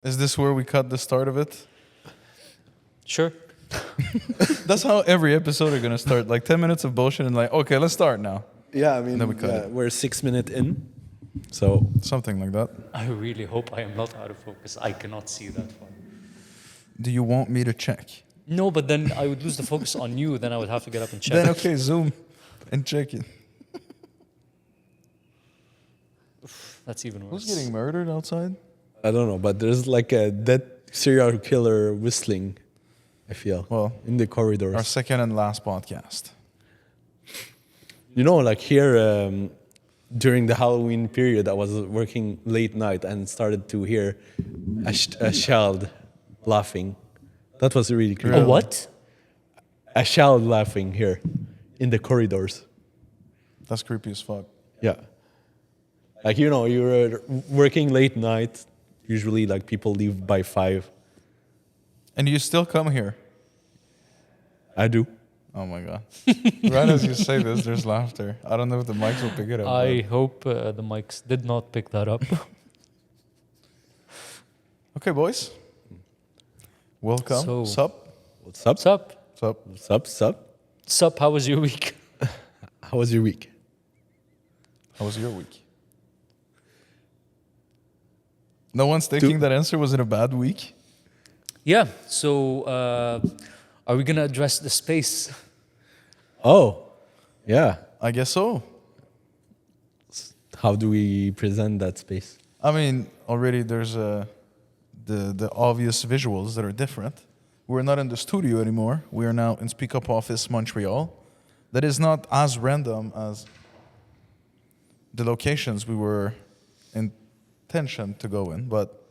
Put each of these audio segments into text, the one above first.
Is this where we cut the start of it? Sure. That's how every episode are gonna start. Like 10 minutes of bullshit and like, okay, let's start now. Yeah, I mean, Then we cut it. we're 6 minutes in, so Something like that. I really hope I am not out of focus. I cannot see that far. Do you want me to check? No, but then I would lose the focus on you. Then I would have to get up and check. Then okay, zoom and check it. That's even worse. Who's getting murdered outside? I don't know, but there's like a dead serial killer whistling, I feel, Well, in the corridors. our second and last podcast. You know, like here during the Halloween period, I was working late night and started to hear a child laughing. That was really creepy. A what? A child laughing here in the corridors. That's creepy as fuck. Yeah. Like, you know, you're working late night. Usually, like, people leave by 5. And you still come here? I do. Oh my god. Right as you say this, there's laughter. I don't know if the mics will pick it up. I hope the mics did not pick that up. Okay, boys. Welcome. So- Sup? What's up? Sup? Sup? What's up? Sup? Sup? How was your week? How was your week? How was your week? No one's thinking that answer was in a bad week? Yeah. So, are we gonna address the space? Oh, yeah. I guess so. How do we present that space? I mean, already there's the obvious visuals that are different. We're not in the studio anymore. We are now in Speak Up Office Montreal. That is not as random as the locations we were intention to go in, but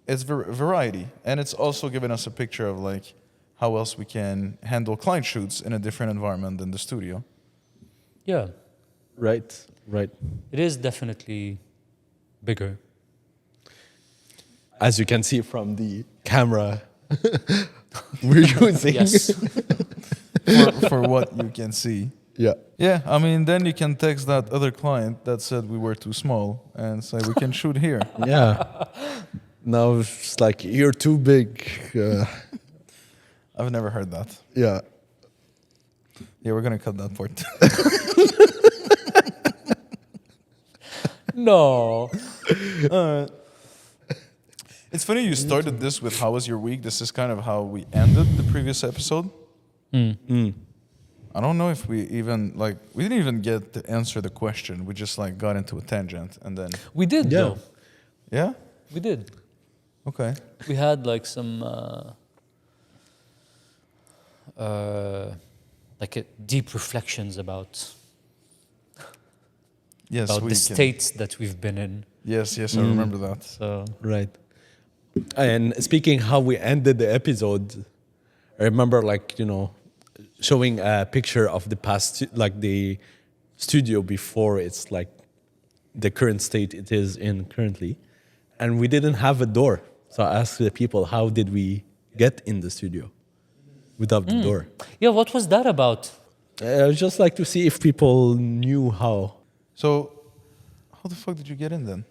it's variety. And it's also given us a picture of like how else we can handle client shoots in a different environment than the studio. Yeah. Right, right. It is definitely bigger. As you can see from the camera we're using. Yes. for what you can see. Yeah. Yeah, I mean, then you can text that other client that said we were too small and say we can shoot here. Yeah. Now it's like, you're too big. I've never heard that. Yeah. Yeah, we're gonna cut that part. No. It's funny you started this with how was your week. This is kind of how we ended the previous episode. I don't know if we didn't even get to answer the question. We just like got into a tangent and then We did Yeah. though. yeah, We did. okay. We had like some deep reflections about Yes, the can. states that we've been in. Yes, I remember that. So Right. And speaking how we ended the episode, I remember like, you know, showing a picture of the past, like the studio before it's like the current state it is in currently. And we didn't have a door. So I asked the people, how did we get in the studio without the door? yeah, what was that about? I would just like to see if people knew how. So, how the fuck did you get in then?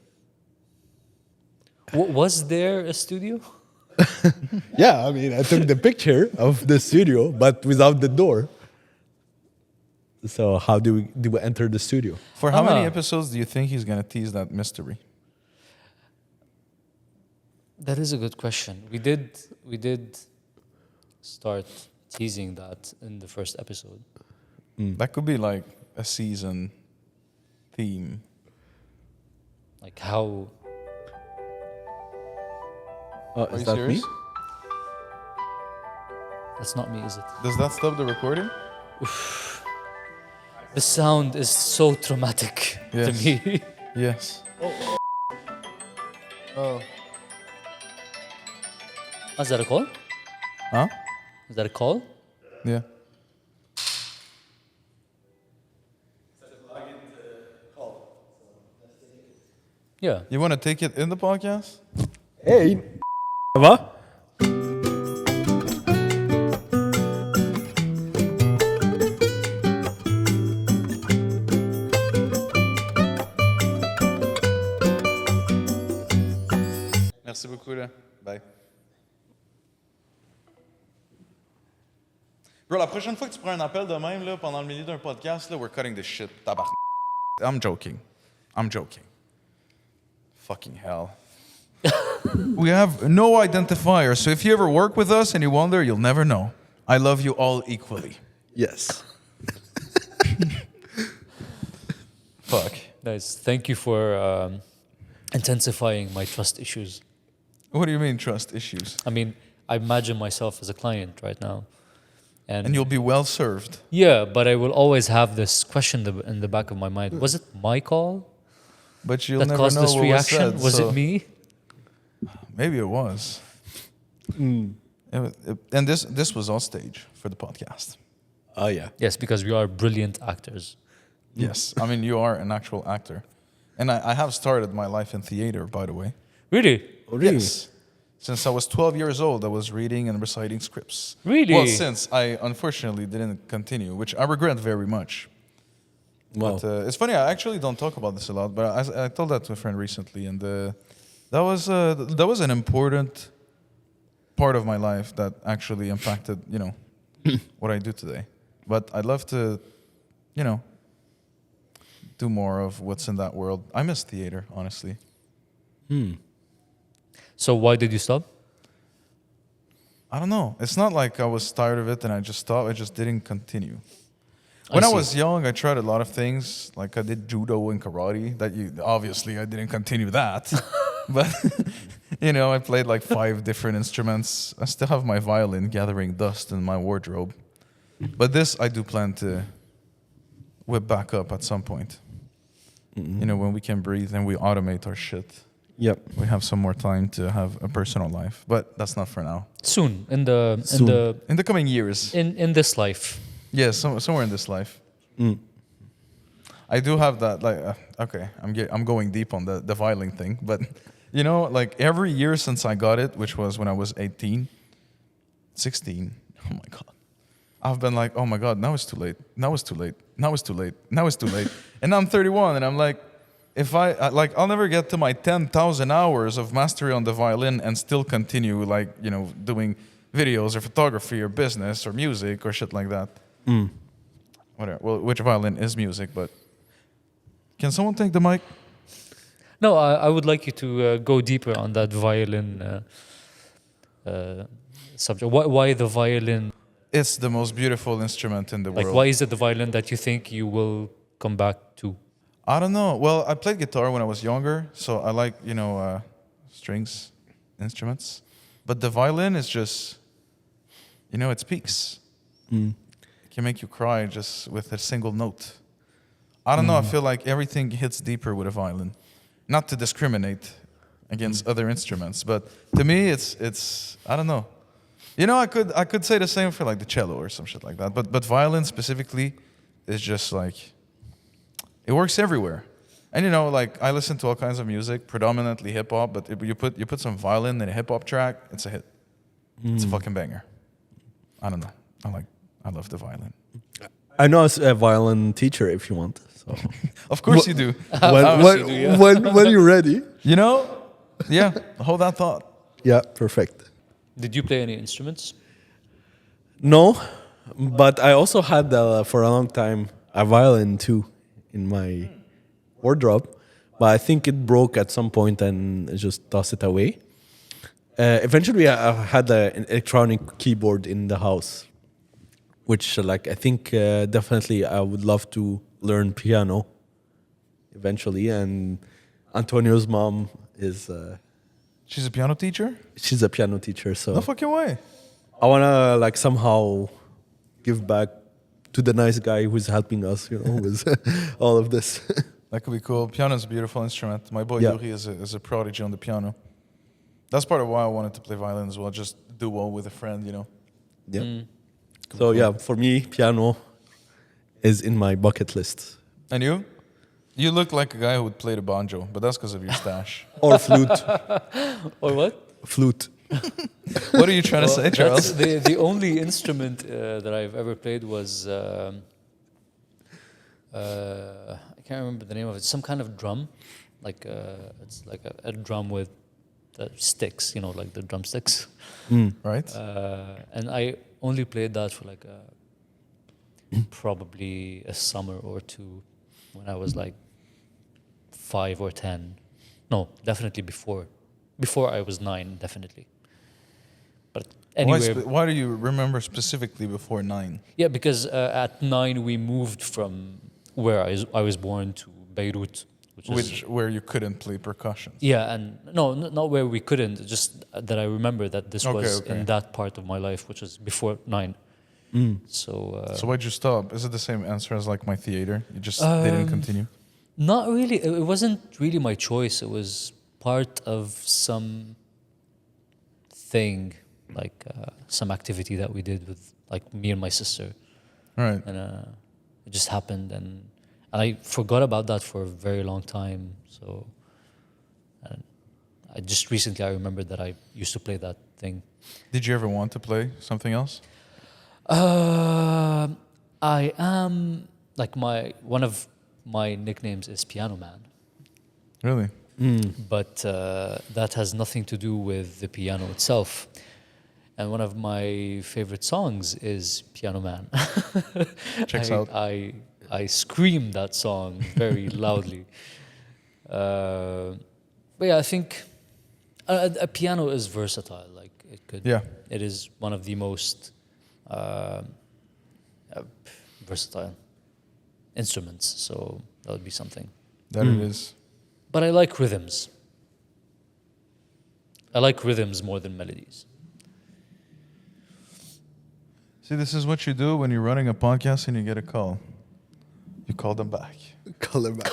Was there a studio? Yeah, I mean, I took the picture of the studio, but without the door. So how do we enter the studio? For how many Ah. episodes do you think he's gonna tease that mystery? That is a good question. We did start teasing that in the first episode. That could be like a season theme. Like how Oh, Are is you that serious? me? that's not me, is it? Does that stop the recording? The sound is so traumatic Yes. to me. Yes. Oh. Is that a call? Huh? Is that a call? Yeah. Yeah. You want to take it in the podcast? Hey, va? Merci. Merci beaucoup, là. Bye. Bro, la prochaine fois que tu prends un appel de même, là, pendant le milieu d'un podcast, là, we're cutting this shit. Tabarnak. I'm joking. Fucking hell. We have no identifier, so if you ever work with us and you wonder, you'll never know. I love you all equally. Yes. Fuck. Guys, thank you for intensifying my trust issues. What do you mean trust issues? I mean, I imagine myself as a client right now. And you'll be well served. Yeah, but I will always have this question in the back of my mind. Was it my call But you'll that never caused know this what reaction? was Was said, it me? Maybe it was. And this was on stage for the podcast. Oh, yeah. Yes, because we are brilliant actors. Yes. I mean, you are an actual actor. And I have started my life in theater, by the way. Really? Oh, really? Yes. Since I was 12 years old, I was reading and reciting scripts. Really? Well, since I unfortunately didn't continue, which I regret very much. Wow. But it's funny, I actually don't talk about this a lot, but I told that to a friend recently, and that was an important part of my life that actually impacted, what I do today. But I'd love to, do more of what's in that world. I miss theater, honestly. So why did you stop? I don't know. It's not like I was tired of it and I just stopped. I just didn't continue. When I see. was young, I tried a lot of things. Like I did judo and karate. Obviously I didn't continue that. But I played like 5 different instruments. I still have my violin gathering dust in my wardrobe. But this I do plan to whip back up at some point. When we can breathe and we automate our shit. Yep. We have some more time to have a personal life. But that's not for now. Soon In the coming years. in this life. Yeah, somewhere in this life. I do have that. Okay, I'm going deep on the violin thing, but like every year since I got it, which was when I was 18, 16. Oh my god, I've been like, oh my god, now it's too late. Now it's too late. Now it's too late. Now it's too late. And I'm 31, and I'm like, if I'll never get to my 10,000 hours of mastery on the violin and still continue doing videos or photography or business or music or shit like that. Whatever. Well, which violin is music, but can someone take the mic? No, I would like you to go deeper on that violin subject. Why the violin? It's the most beautiful instrument in the Like, world. why is it the violin that you think you will come back to? I don't know. Well, I played guitar when I was younger, so I like, strings, instruments. But the violin is just, it speaks. It can make you cry just with a single note. I don't know. I feel like everything hits deeper with a violin. Not to discriminate against other instruments, but to me, it's I don't know. I could say the same for like the cello or some shit like that. But violin specifically is just like, it works everywhere. And I listen to all kinds of music, predominantly hip hop. But if you put some violin in a hip hop track, it's a hit. It's a fucking banger. I don't know. I love the violin. I know a violin teacher if you want. So. Of course you do. When you're ready. Yeah. Hold that thought. Yeah, perfect. Did you play any instruments? No, but I also had for a long time a violin too in my wardrobe, but I think it broke at some point and I just tossed it away. Eventually, I had an electronic keyboard in the house, which I think definitely I would love to learn piano eventually. And Antonio's mom is She's a piano teacher? she's a piano teacher, so No fucking way. I wanna somehow give back to the nice guy who's helping us, with all of this. That could be cool. Piano is a beautiful instrument. My boy Yeah. Yuri is a prodigy on the piano. That's part of why I wanted to play violin as well. Just duo with a friend, Yeah. So yeah, for me, piano is in my bucket list. And you? You look like a guy who would play the banjo, but that's because of your stash. Or flute. Or what? Flute. What are you trying to say, Charles? The only instrument that I've ever played was I can't remember the name of it. Some kind of drum, it's like a drum with the sticks, like the drumsticks. Right? And I only played that for like probably a summer or two when I was like 5 or 10. No, definitely before. Before I was 9, definitely. But anyway, Why do you remember specifically before 9? yeah, because at 9 we moved from where I was born to Beirut, Where you couldn't play percussion. yeah, and no, not where we couldn't. Just that I remember that this was Okay. in that part of my life, which was before 9. So, So why'd you stop? Is it the same answer as like my theater? You just didn't continue? not really. It wasn't really my choice. It was part of some thing, like some activity that we did with like me and my sister, All right. and it just happened, and I forgot about that for a very long time. So, and I just recently I remembered that I used to play that thing. Did you ever want to play something else? I am like one of my nicknames is Piano Man, Really? but that has nothing to do with the piano itself. And one of my favorite songs is Piano Man. Checks out. I scream that song very loudly. But yeah, I think a piano is versatile. Like Yeah. it is one of the most versatile instruments. So that would be something. That it is. But I like rhythms. I like rhythms more than melodies. See, this is what you do when you're running a podcast and you get a call. You call them back. Call him back.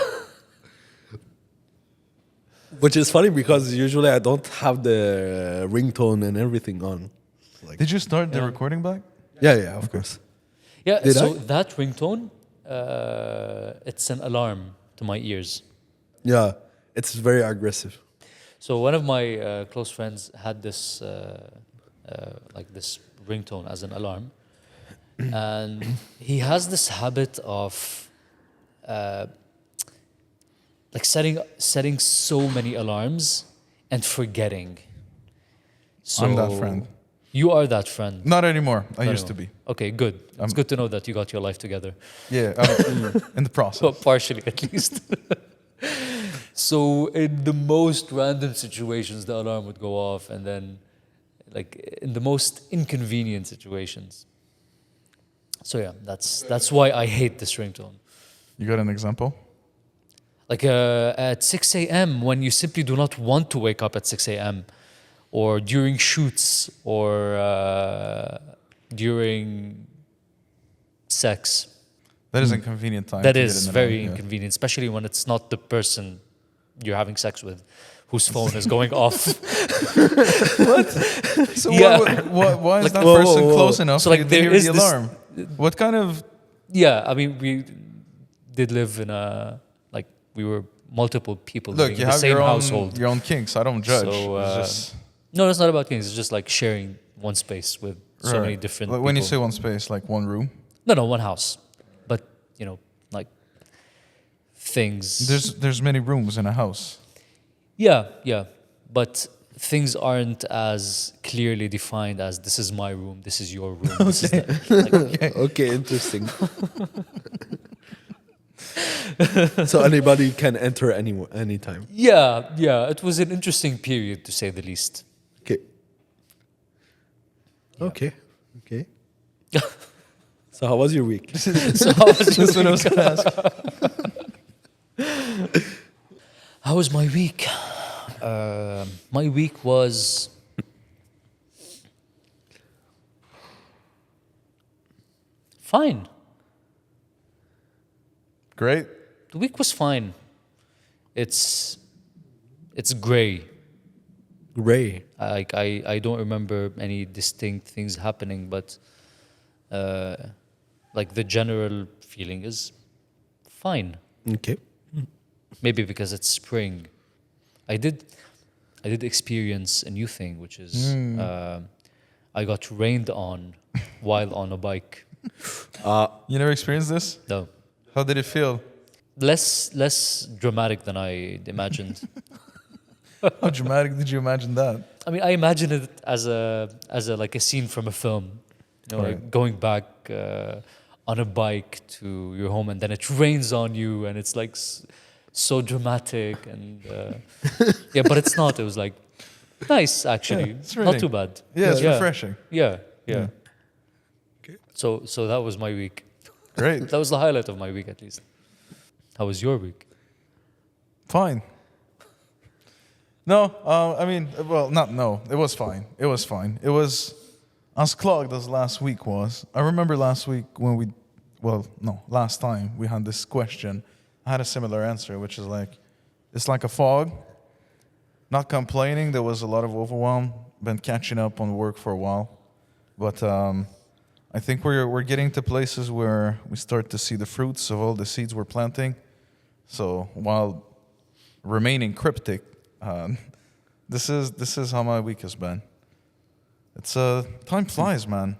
Which is funny because usually I don't have the ringtone and everything on. Like, Did you start the recording back? yeah, of course. Yeah, Did so I? that ringtone, it's an alarm to my ears. Yeah, it's very aggressive. So one of my close friends had this, like this ringtone as an alarm, and he has this habit of, like setting so many alarms and forgetting. So I'm that friend. You are that friend. Not anymore. I Not used to be. anymore. Okay, good. It's good to know that you got your life together. Yeah, in the process. Well, partially at least. So in the most random situations, the alarm would go off, and then, like in the most inconvenient situations. So yeah, that's why I hate this ringtone. You got an example? Like at 6 a.m. when you simply do not want to wake up at 6 a.m. or during shoots or during sex. That is inconvenient time. That to get is in the very night, yeah. inconvenient, especially when it's not the person you're having sex with whose phone is going off. So Yeah. why is Like, that whoa, person whoa, whoa. close enough So, like, to there hear is the this- alarm? What kind of... Yeah, I mean, we did live in we were multiple people Look, living you in the have same your household. own kinks. I don't judge. So, It's just... No, it's not about things. It's just like sharing one space with so Right. many different Like, when you people. say one space, like one room, No, one house. But, like things. there's many rooms in a house. Yeah. But things aren't as clearly defined as this is my room, this is your room. This is Okay, interesting. So anybody can enter anytime. yeah. It was an interesting period to say the least. Okay. Okay. So how was your week? So how was your That's what I was going to ask. How was my week? My week was fine. Great. The week was fine. It's gray. Gray. I don't remember any distinct things happening, but like the general feeling is fine. Okay. Maybe because it's spring. I did experience a new thing, which is I got rained on while on a bike. You never experienced this? No, How did it feel? less dramatic than I imagined. How dramatic did you imagine that? I mean, I imagine it as a like a scene from a film, Right. like going back on a bike to your home, and then it rains on you, and it's like so dramatic, and yeah, but it's not. It was like nice, actually, it's really- not too bad. Yeah, it's refreshing. Yeah, yeah. Okay. So that was my week. Great. That was the highlight of my week, at least. How was your week? Fine. No, I mean, well, not no. It was fine. It was fine. It was as clogged as last week was. I remember last week when last time we had this question, I had a similar answer, which is like, it's like a fog. Not complaining. There was a lot of overwhelm. Been catching up on work for a while, but I think we're getting to places where we start to see the fruits of all the seeds we're planting. So while remaining cryptic, this is how my week has been. It's time flies, man.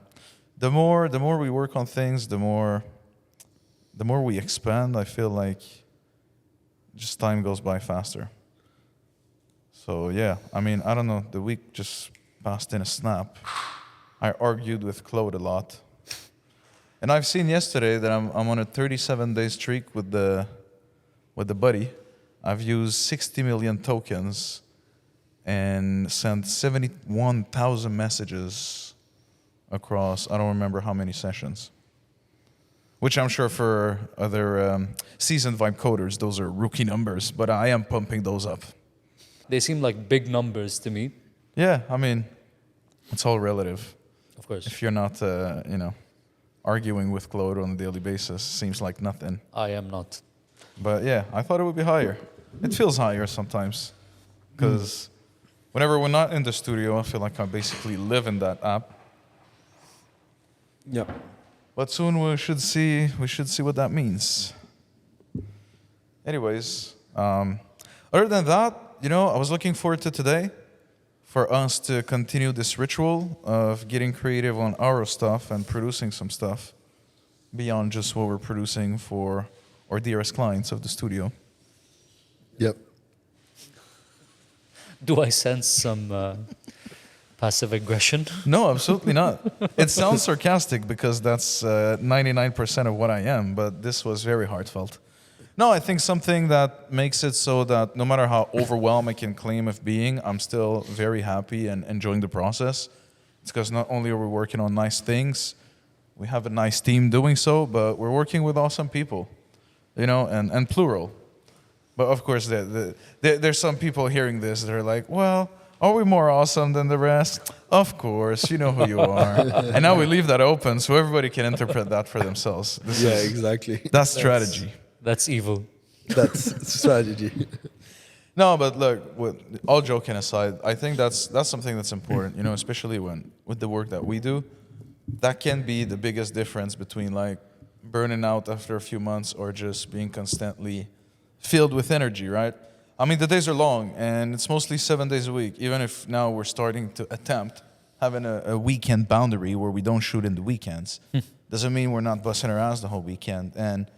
The more we work on things, the more we expand. I feel like just time goes by faster. So yeah, I mean, I don't know. The week just passed in a snap. I argued with Claude a lot, and I've seen yesterday that I'm on a 37-day streak with the buddy. I've used 60 million tokens and sent 71,000 messages across I don't remember how many sessions. Which I'm sure for other seasoned vibe coders, those are rookie numbers, but I am pumping those up. They seem like big numbers to me. Yeah, I mean, it's all relative. Of course, If you're not, arguing with Claude on a daily basis, seems like nothing. I am not. But yeah, I thought it would be higher. It feels higher sometimes. Because whenever we're not in the studio, I feel like I basically live in that app. Yeah. But soon we should see what that means. Anyways, other than that, I was looking forward to today for us to continue this ritual of getting creative on our stuff and producing some stuff beyond just what we're producing for our dearest clients of the studio. Yep. Do I sense some passive aggression? No, absolutely not. It sounds sarcastic because that's 99% of what I am, but this was very heartfelt. No, I think something that makes it so that no matter how overwhelmed I can claim of being, I'm still very happy and enjoying the process. It's because not only are we working on nice things, we have a nice team doing so, but we're working with awesome people, and plural. But of course, there's some people hearing this that are like, well, are we more awesome than the rest? Of course, you know who you are. And now we leave that open so everybody can interpret that for themselves. Exactly. That's strategy. That's evil. That's strategy. No, but look, all joking aside, I think that's something that's important, especially with the work that we do. That can be the biggest difference between like burning out after a few months or just being constantly filled with energy, right? I mean, the days are long, and it's mostly 7 days a week, even if now we're starting to attempt having a weekend boundary where we don't shoot in the weekends. Doesn't mean we're not busting our ass the whole weekend. And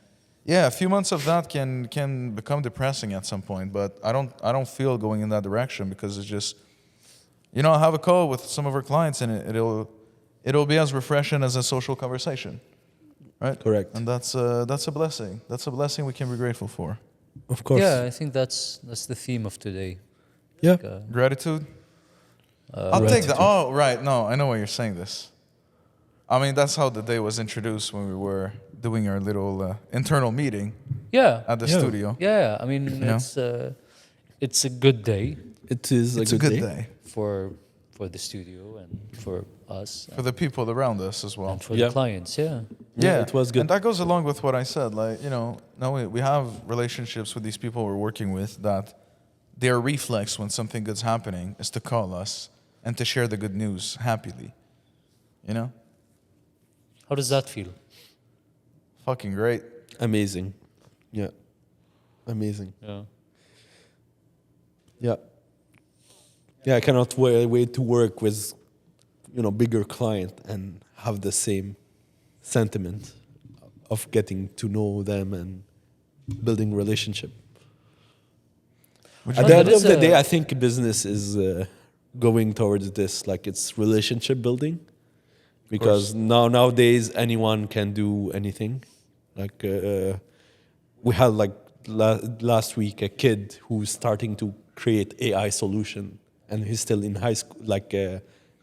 yeah, a few months of that can become depressing at some point, but I don't feel going in that direction because it's just, I have a call with some of our clients, and it'll be as refreshing as a social conversation, right? Correct. And that's a blessing. That's a blessing we can be grateful for. Of course. Yeah, I think that's the theme of today. Yeah. Like, Gratitude. I'll take that. Oh, right. No, I know why you're saying this. I mean, that's how the day was introduced when we were doing our little internal meeting yeah, at the studio. yeah. I mean, it's a good day It is It's a good day. for the studio and for us For the people around us as well. and for Yeah. the clients. Yeah, Yeah, it was good. And that goes along with what I said. Like, now we have relationships with these people we're working with that their reflex when something good's happening is to call us and to share the good news happily. how does that feel? Fucking great. Amazing. Yeah. Amazing. Yeah. Yeah. Yeah, I cannot wait to work with, bigger client and have the same sentiment of getting to know them and building relationship. Would At you the But end of it's the day, a- I think business is going towards this, like it's relationship building, because nowadays anyone can do anything. Like we had like last week a kid who's starting to create AI solution, and he's still in high school, like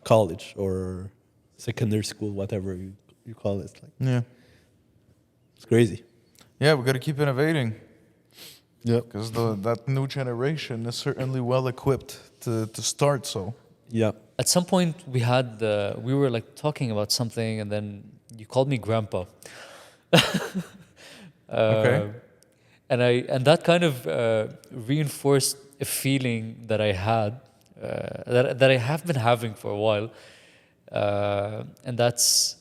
college or secondary school, whatever you call it. Like Yeah. it's crazy. Yeah, we got to keep innovating Yep. because that new generation is certainly well equipped to start. So Yeah. At some point, we were like talking about something, and then you called me grandpa. Okay. And that kind of reinforced a feeling that I had, that I have been having for a while, and that's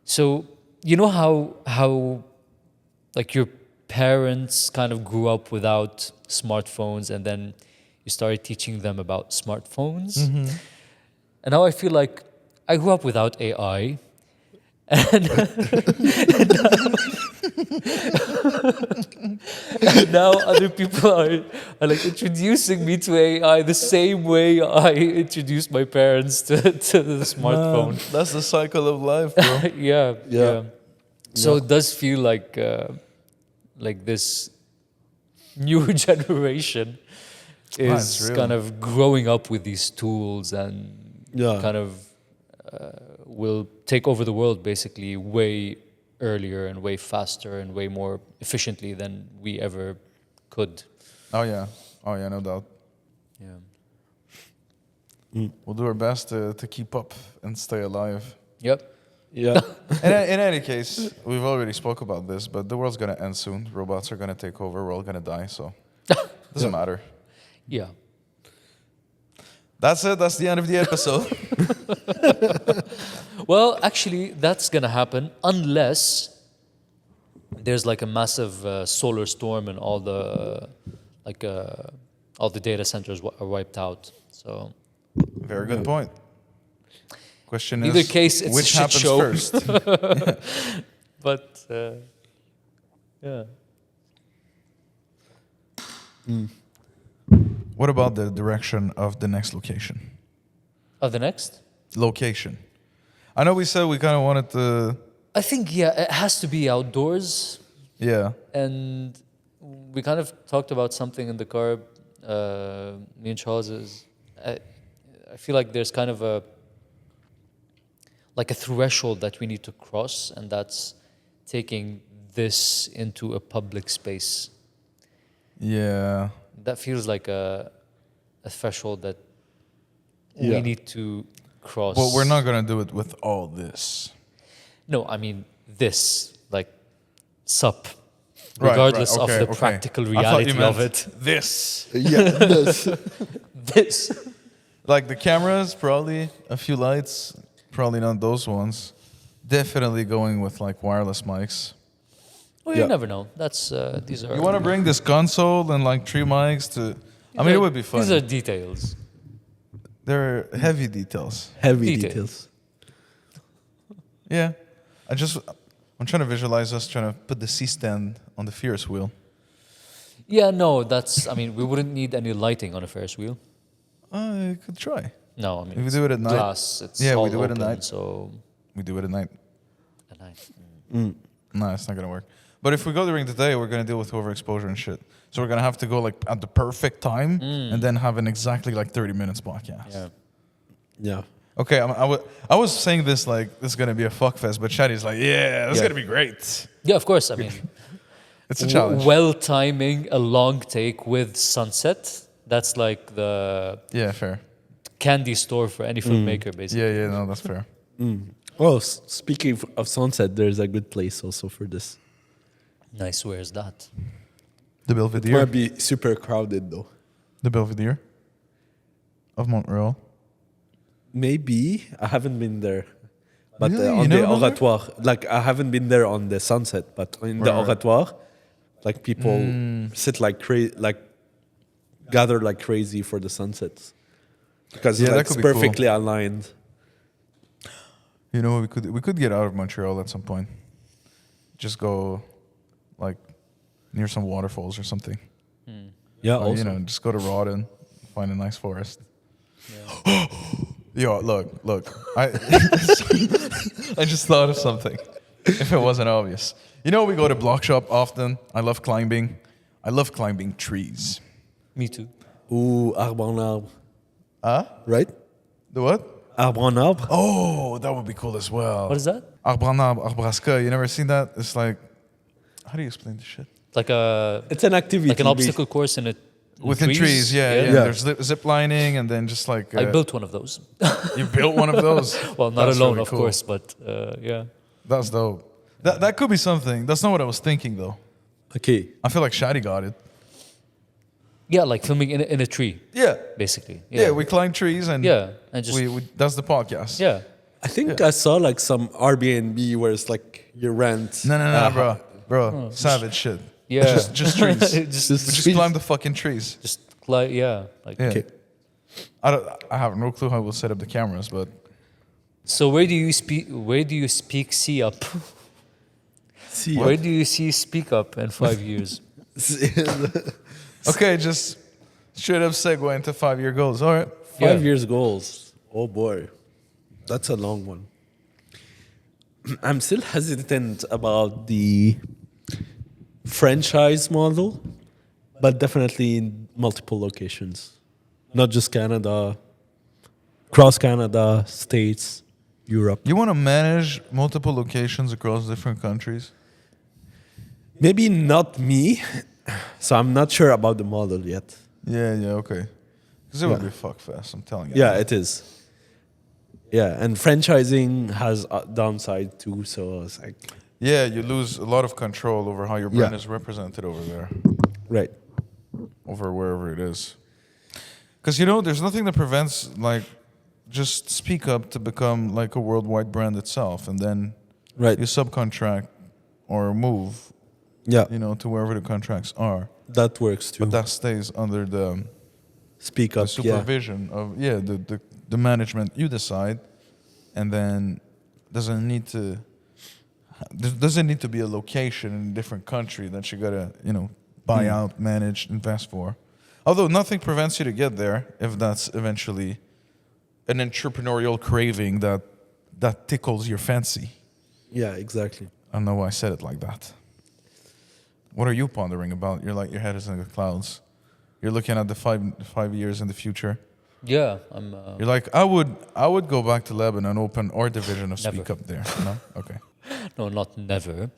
so you know how like your parents kind of grew up without smartphones, and then you started teaching them about smartphones, and now I feel like I grew up without AI. Now other people are like introducing me to AI the same way I introduced my parents to the smartphone. that's the cycle of life, bro. Yeah, Yeah. yeah. So it does feel like this new generation it's is real. kind of growing up with these tools and Yeah. kind of will take over the world basically way earlier and way faster and way more efficiently than we ever could. Oh yeah, no doubt. Yeah. We'll do our best to keep up and stay alive. Yep. Yeah. In any case, we've already spoke about this, but the world's gonna end soon. Robots are gonna take over. We're all gonna die. So doesn't matter. Yeah. That's it. That's the end of the episode. Well, actually, that's gonna happen unless there's like a massive solar storm and all the data centers are wiped out. So Very good point. Question in either is, case, it's which a happens shit show. first? But yeah. What about the direction of the next location? Oh, the next? Location. I know we said we kind of wanted to. I think it has to be outdoors. Yeah. And we kind of talked about something in the car. Me and Charles I feel like there's kind of a threshold that we need to cross, and that's taking this into a public space. Yeah. That feels like a threshold that Yeah. we need to cross. But we're not gonna do it with all this. No, I mean this, like SUP, Right, regardless right, of okay, the okay. practical I thought you reality of meant it. This. Yeah. This. Like the cameras, probably a few lights, probably not those ones. Definitely going with like wireless mics. Well, Yeah. you never know. That's these are. You want to bring this console and like 3 mics to? I mean, it would be fun. These are details. They're heavy details. Heavy Details. details. Yeah, I'm trying to visualize us trying to put the C-stand on the Ferris wheel. Yeah, no, that's. I mean, we wouldn't need any lighting on a Ferris wheel. I could try. No, I mean, We it's do it at night. glass. It's Yeah, we all do it at open, night. So We do it at night. at night. No, it's not gonna work. But if we go during the day, we're gonna deal with overexposure and shit. So we're gonna have to go like at the perfect time and then have an exactly like 30 minutes podcast. Yeah. Yeah. Okay, I was saying this like this is gonna be a fuck fest, but Shadi's like, yeah, this is Yeah. gonna be great. Yeah, of course. I mean, It's a challenge. well timing a long take with sunset. That's like the Yeah, fair. candy store for any filmmaker, basically. Yeah, no, that's fair. Oh, speaking of sunset, there's a good place also for this. Nice. Where's that? The It Belvedere. might be super crowded though. The Belvedere of Montreal. Maybe I haven't been there, but Really? You on the never been there? oratoire, like I haven't been there on the sunset, but in the Right. oratoire, like people sit like gather like crazy for the sunsets because Yeah, that like, it's could be cool. perfectly aligned. You know, we could get out of Montreal at some point. Just go, like, near some waterfalls or something. Yeah, Or, also. just go to Rawdon, find a nice forest. Yeah. Yo, look. I I just thought of something. If it wasn't obvious. We go to Block Shop often. I love climbing. I love climbing trees. Me too. Ooh, arbre en arbre. Huh? Right? The what? Arbre en arbre? Oh, that would be cool as well. What is that? Arbre en arbre, arbrasca. You never seen that? It's like, how do you explain this shit? Like a It's an activity. like an obstacle course in Within trees, yeah. Yeah. There's zip lining and then just like... I built one of those. You built one of those? Well, not That's alone, really of cool. course, but yeah. That's dope. That could be something. That's not what I was thinking, though. Okay. I feel like Shadi got it. Yeah, like filming in a tree, Yeah. basically. Yeah, we climb trees and and just we that's the podcast. yeah. I think I saw like some Airbnb where it's like you rent. No, bro. Savage shit. Yeah. Just trees. just, We just climb the fucking trees. yeah, like Yeah. Okay. I have no clue how we'll set up the cameras, but So where do you speak see up? See, Where do you see speak up in 5 years? okay, just straight up segue into 5-year goals. All right. 5 years goals. Oh boy, that's a long one. I'm still hesitant about the franchise model, but definitely in multiple locations, not just Canada, across Canada, States, Europe. You want to manage multiple locations across different countries? Maybe not me, so I'm not sure about the model yet. Yeah, okay. Because it would Yeah. be fuck fast, I'm telling you. Yeah, it is. Yeah, and franchising has a downside too, so it's like, Yeah, you lose a lot of control over how your brand Yeah. is represented over there, right. over wherever it is. Because, there's nothing that prevents, like, just Speak Up to become like a worldwide brand itself, and then Right. you subcontract or move, Yeah, to wherever the contracts are. that works too. But that stays under the Speak up, yeah. supervision of the management. You decide, and then doesn't need to there doesn't need to be a location in a different country that you gotta buy out, manage, invest for. Although nothing prevents you to get there if that's eventually an entrepreneurial craving that tickles your fancy. Yeah, exactly. I don't know why I said it like that. What are you pondering about? You're like, your head is in the clouds. You're looking at the 5 years in the future. Yeah, I'm. You're like, I would go back to Lebanon and open our division of Never. Speak Up there. No? Okay. No, not never.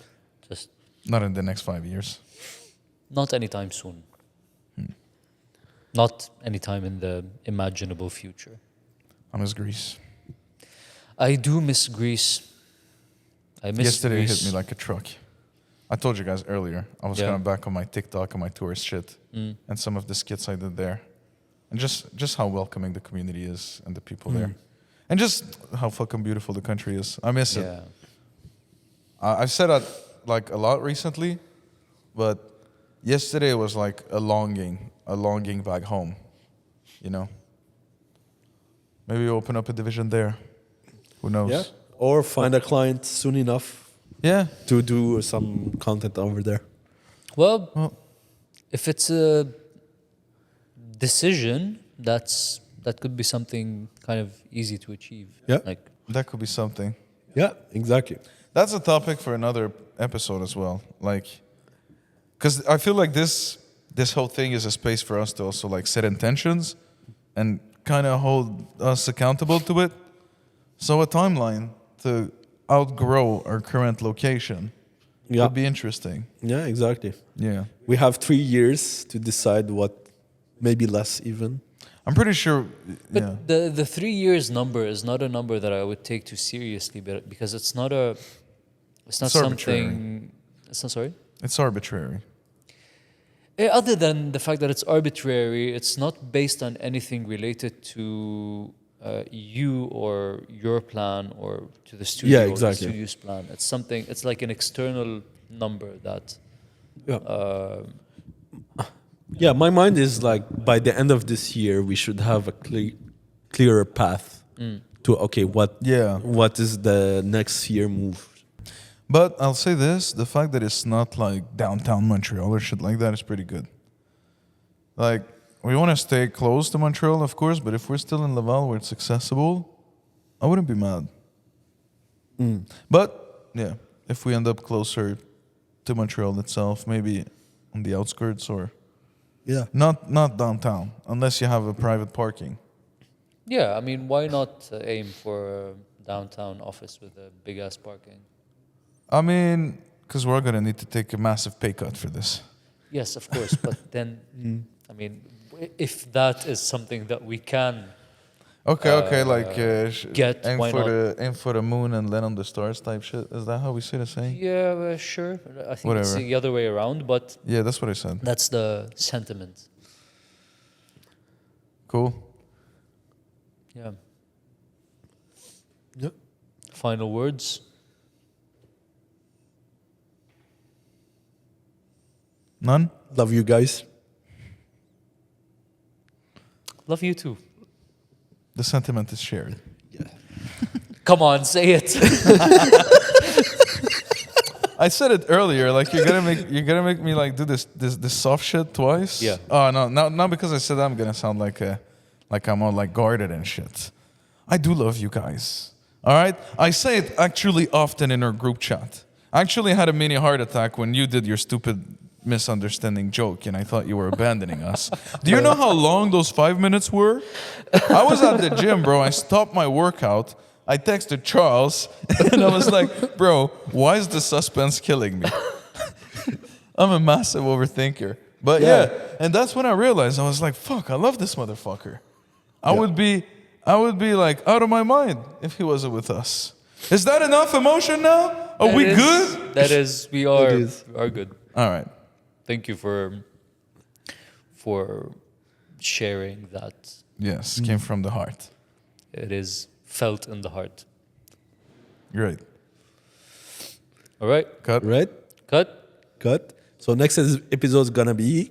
Just Not in the next 5 years. not anytime soon. Not anytime in the imaginable future. I miss Greece. I do miss Greece. I miss Yesterday Greece. hit me like a truck. I told you guys earlier. I was Yeah. coming back on my TikTok and my tourist shit and some of the skits I did there. And just how welcoming the community is and the people there. And just how fucking beautiful the country is. I miss it. Yeah. I've said that like a lot recently, but yesterday was like a longing back home. Maybe open up a division there. Who knows? Yeah. Or find a client soon enough Yeah. to do some content over there. Well, if it's a decision, that could be something kind of easy to achieve. Yeah. Like That could be something. Yeah, exactly. That's a topic for another episode as well. Like, because I feel like this whole thing is a space for us to also like set intentions and kind of hold us accountable to it. So a timeline to outgrow our current location Yeah. would be interesting. Yeah, exactly. Yeah. We have 3 years to decide what, maybe less even. I'm pretty sure. But Yeah. the 3 years number is not a number that I would take too seriously, but because it's not It's something. arbitrary. It's not sorry. It's arbitrary. Other than the fact that it's arbitrary, it's not based on anything related to you or your plan or to the studio. Yeah, or the exactly. studio's plan. It's something. It's like an external number that. Yeah. Yeah, my mind is like by the end of this year, we should have a clearer path to, okay, what is the next year move? But I'll say this: the fact that it's not like downtown Montreal or shit like that is pretty good. Like, we want to stay close to Montreal, of course, but if we're still in Laval where it's accessible, I wouldn't be mad. But, yeah, if we end up closer to Montreal itself, maybe on the outskirts or Yeah. not downtown, unless you have a private parking. Yeah, I mean, why not aim for a downtown office with a big ass parking? I mean, because we're going to need to take a massive pay cut for this. Yes, of course, but then, I mean, if that is something that we can Okay, like get, aim why for not? aim for the moon and land on the stars type shit. Is that how we say the saying? Yeah, sure. I think it's Whatever. the other way around, but Yeah, that's what I said. that's the sentiment. Cool. Yeah. Yep. Final words. None? Love you guys. Love you too. The sentiment is shared. Come on, say it. I said it earlier. Like you're gonna make me like do this soft shit twice. Yeah. Oh no, not because I said that I'm gonna sound like I'm all like guarded and shit. I do love you guys. All right. I say it actually often in our group chat. I actually had a mini heart attack when you did your stupid misunderstanding joke and I thought you were abandoning us. Do you know how long those 5 minutes were? I was at the gym, bro. I stopped my workout. I texted Charles and I was like, bro, why is the suspense killing me? I'm a massive overthinker. But yeah, and that's when I realized, I was like, fuck, I love this motherfucker. I would be like out of my mind if he wasn't with us. Is that enough emotion now? Are we good? That is, we are good. All right. Thank you for sharing that. Yes, came from the heart. It is felt in the heart. Great. All right. Cut. Right? Cut. Cut. So next episode is gonna be